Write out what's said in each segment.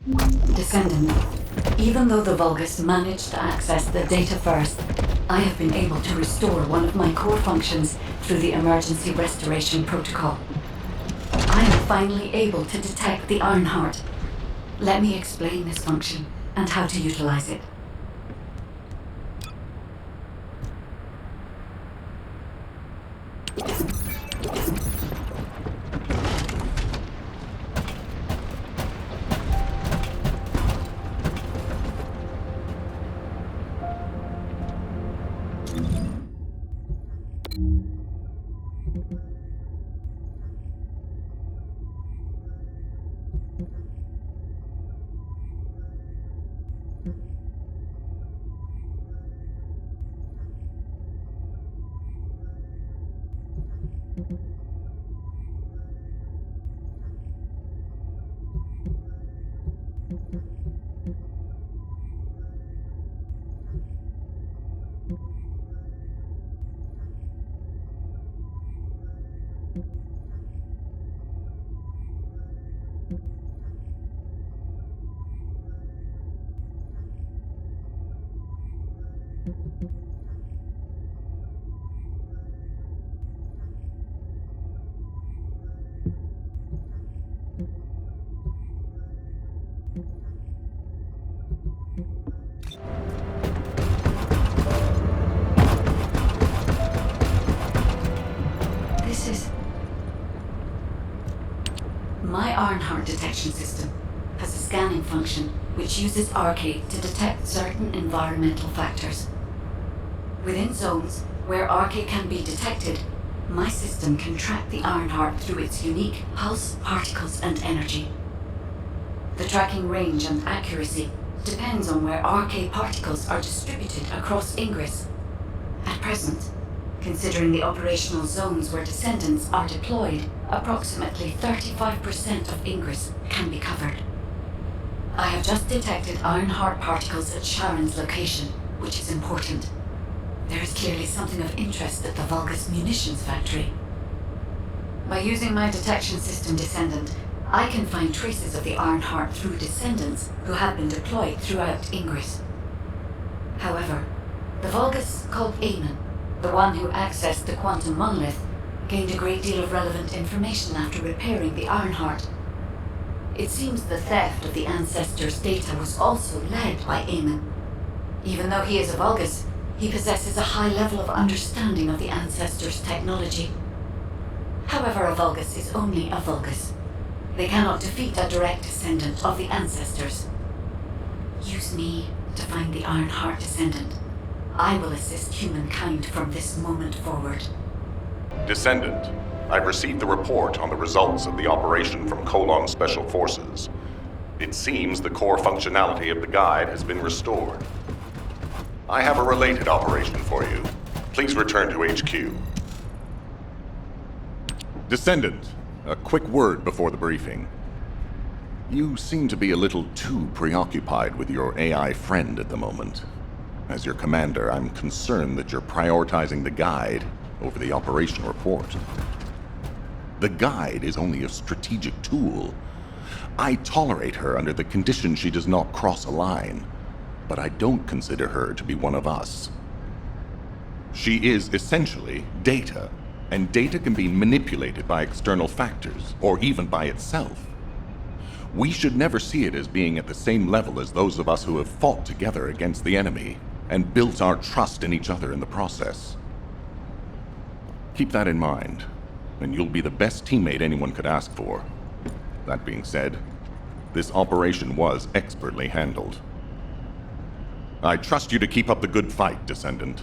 Descendant, even though the Vulgus managed to access the data first, I have been able to restore one of my core functions through the emergency restoration protocol. I am finally able to detect the Ironheart. Let me explain this function and how to utilize it. My Ironheart detection system has a scanning function which uses Arcade to detect certain environmental factors. Within zones where Arcade can be detected, my system can track the Ironheart through its unique pulse, particles, and energy. The tracking range and accuracy depends on where Arcade particles are distributed across Ingress. At present, considering the operational zones where Descendants are deployed, approximately 35% of Ingress can be covered. I have just detected Ironheart particles at Sharon's location, which is important. There is clearly something of interest at the Vulgus munitions factory. By using my detection system Descendant, I can find traces of the Ironheart through Descendants who have been deployed throughout Ingress. However, the Vulgus called Eamon, the one who accessed the quantum monolith, gained a great deal of relevant information after repairing the Ironheart. It seems the theft of the Ancestors' data was also led by Eamon. Even though he is a Vulgus, he possesses a high level of understanding of the Ancestors' technology. However, a Vulgus is only a Vulgus. They cannot defeat a direct descendant of the Ancestors. Use me to find the Ironheart Descendant. I will assist humankind from this moment forward. Descendant, I've received the report on the results of the operation from Colon Special Forces. It seems the core functionality of the guide has been restored. I have a related operation for you. Please return to HQ. Descendant, a quick word before the briefing. You seem to be a little too preoccupied with your AI friend at the moment. As your commander, I'm concerned that you're prioritizing the guide over the operation report. The guide is only a strategic tool. I tolerate her under the condition she does not cross a line, but I don't consider her to be one of us. She is essentially data, and data can be manipulated by external factors, or even by itself. We should never see it as being at the same level as those of us who have fought together against the enemy and built our trust in each other in the process. Keep that in mind, and you'll be the best teammate anyone could ask for. That being said, this operation was expertly handled. I trust you to keep up the good fight, Descendant.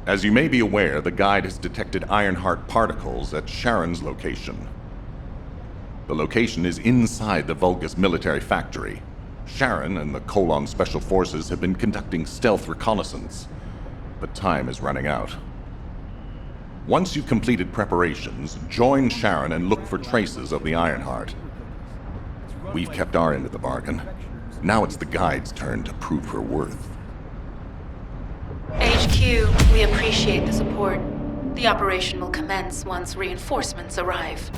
As you may be aware, the guide has detected Ironheart particles at Sharon's location. The location is inside the Vulgus military factory. Sharon and the Colon Special Forces have been conducting stealth reconnaissance, but time is running out. Once you've completed preparations, join Sharon and look for traces of the Ironheart. We've kept our end of the bargain. Now it's the guide's turn to prove her worth. HQ, we appreciate the support. The operation will commence once reinforcements arrive.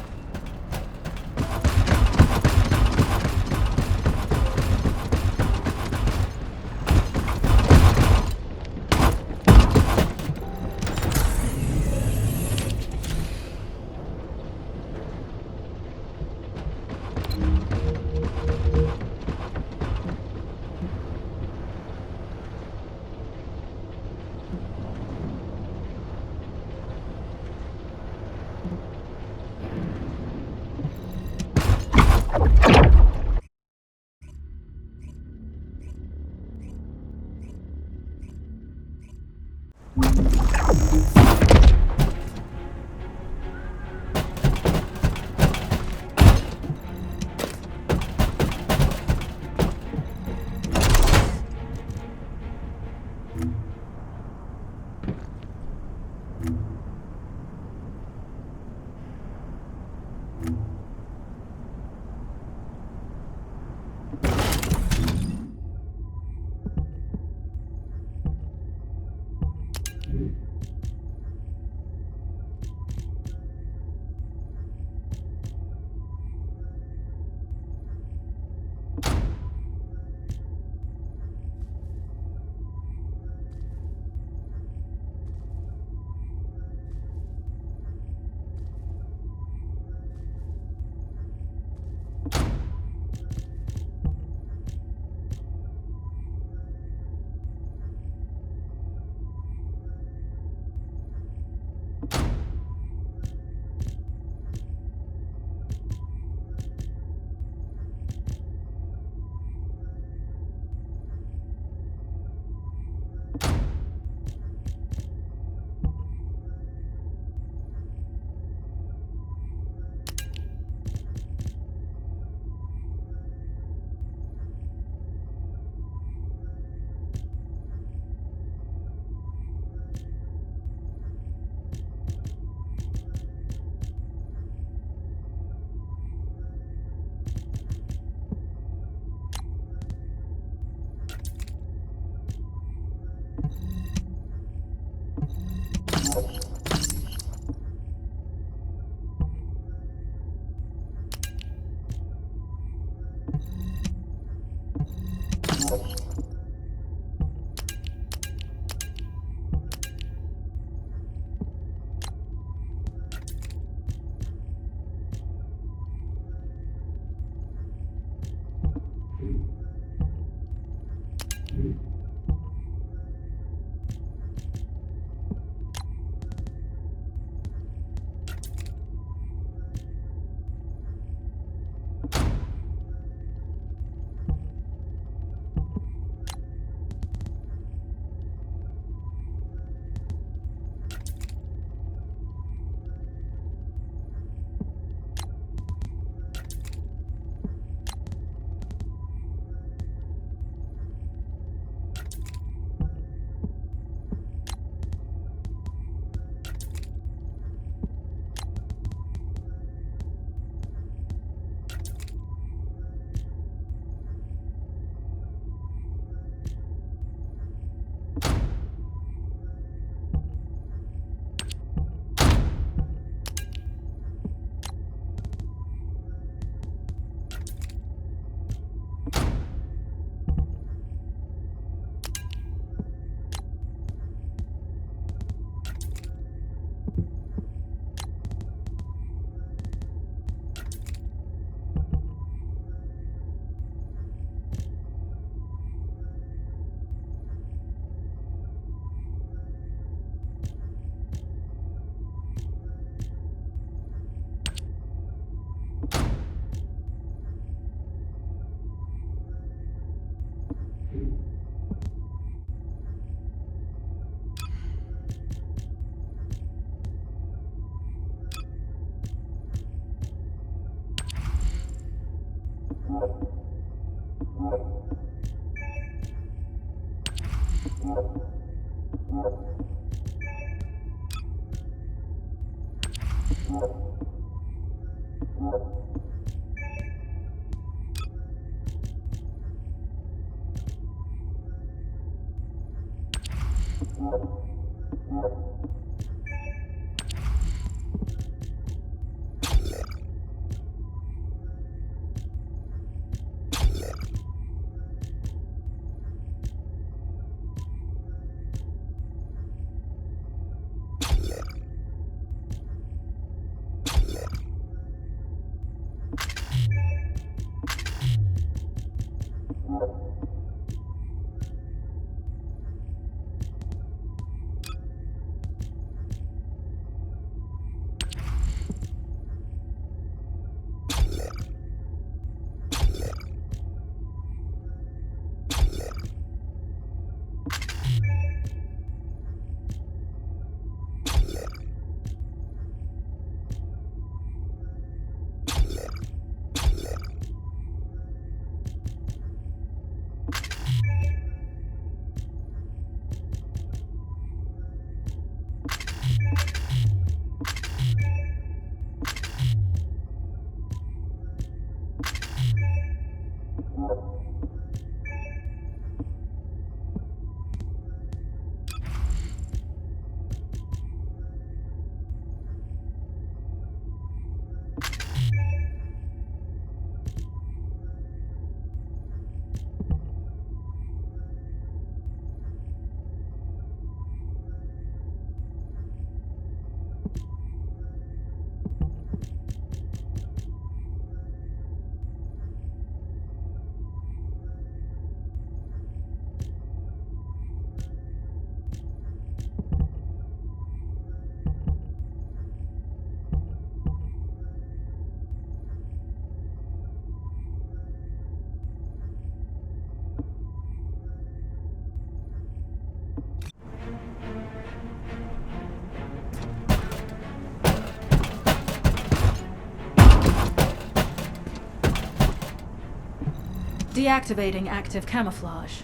Deactivating active camouflage.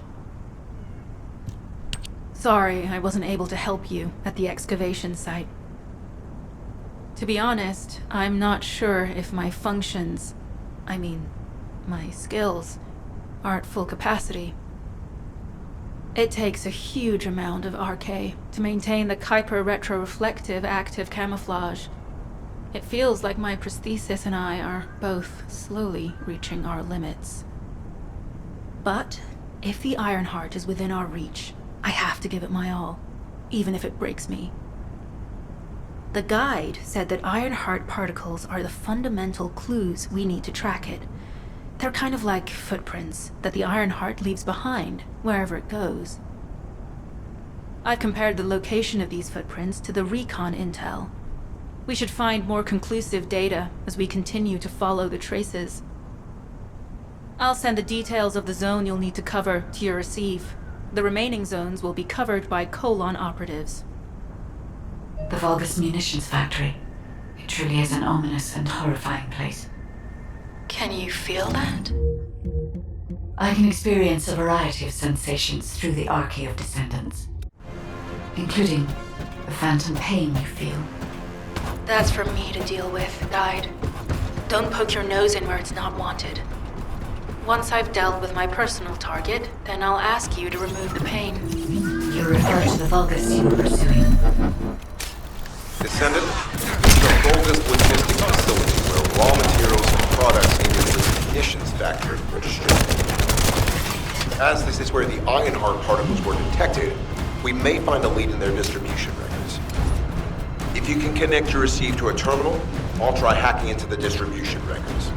Sorry, I wasn't able to help you at the excavation site. To be honest, I'm not sure if my functions, my skills, are at full capacity. It takes a huge amount of RK to maintain the Kuiper retroreflective active camouflage. It feels like my prosthesis and I are both slowly reaching our limits. But if the Ironheart is within our reach, I have to give it my all, even if it breaks me. The guide said that Ironheart particles are the fundamental clues we need to track it. They're kind of like footprints that the Ironheart leaves behind, wherever it goes. I've compared the location of these footprints to the recon intel. We should find more conclusive data as we continue to follow the traces. I'll send the details of the zone you'll need to cover to your receive. The remaining zones will be covered by Colon operatives. The Vulgus munitions factory. It truly is an ominous and horrifying place. Can you feel that? I can experience a variety of sensations through the archy of descendants, including the phantom pain you feel. That's for me to deal with, Guide. Don't poke your nose in where it's not wanted. Once I've dealt with my personal target, then I'll ask you to remove the pain. You refer to the Vulgus you were pursuing. Descendant, this is a Vulgus logistics facility where raw materials and products in your munitions factory are distributed. As this is where the Ironheart particles were detected, we may find a lead in their distribution records. If you can connect your receive to a terminal, I'll try hacking into the distribution records.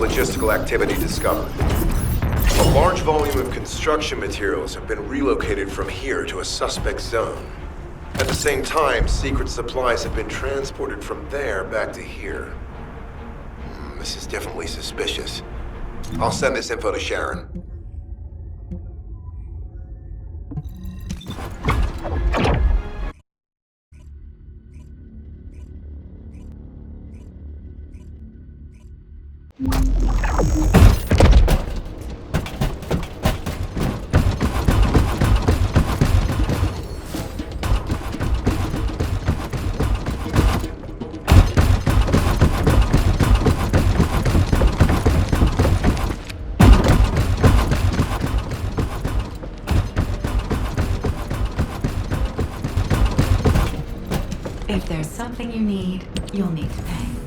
logistical activity discovered. A large volume of construction materials have been relocated from here to a suspect zone. At the same time, secret supplies have been transported from there back to here. This is definitely suspicious. I'll send this info to Sharon. If there's something you need, you'll need to pay.